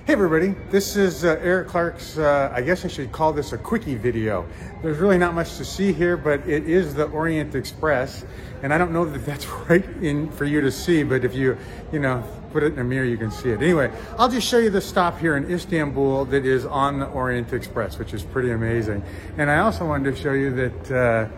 Hey everybody, this is Eric Clark's, I guess I should call this a quickie video. There's really not much to see here, but it is the Orient Express. And I don't know that that's right in for you to see, but if you put it in a mirror, you can see it. Anyway, I'll just show you the stop here in Istanbul that is on the Orient Express, which is pretty amazing. And I also wanted to show you that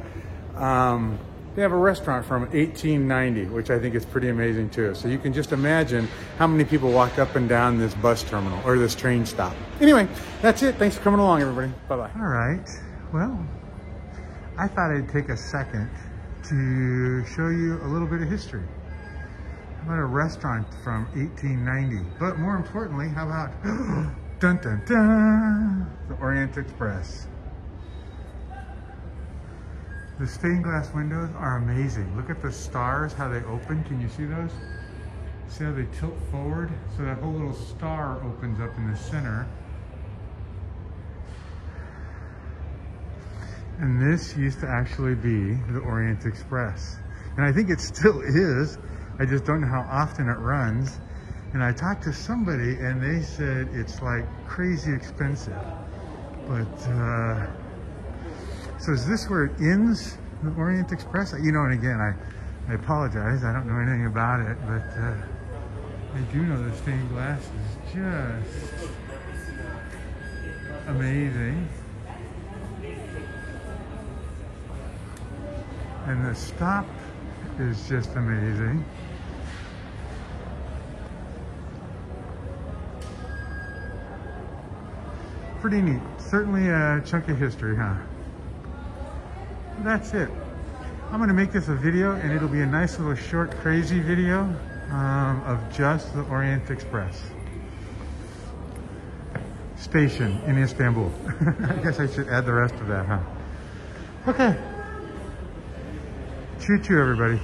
they have a restaurant from 1890, which I think is pretty amazing too. So you can just imagine how many people walk up and down this bus terminal or this train stop. Anyway, that's it. Thanks for coming along, everybody. Bye-bye. All right. Well, I thought I'd take a second to show you a little bit of history. How about a restaurant from 1890? But more importantly, how about dun dun dun, the Orient Express. The stained glass windows are amazing. Look at the stars, how they open. Can you see those? See how they tilt forward? So that whole little star opens up in the center. And this used to actually be the Orient Express. And I think it still is. I just don't know how often it runs. And I talked to somebody and they said it's like crazy expensive. But, so is this where it ends, the Orient Express? You know, and again, I apologize. I don't know anything about it, but I do know the stained glass is just amazing. And the stop is just amazing. Pretty neat. Certainly a chunk of history, huh? That's it. I'm going to make this a video, and it'll be a nice little short crazy video of just the Orient Express station in Istanbul. I guess I should add the rest of that, huh? Okay. Choo-choo, everybody.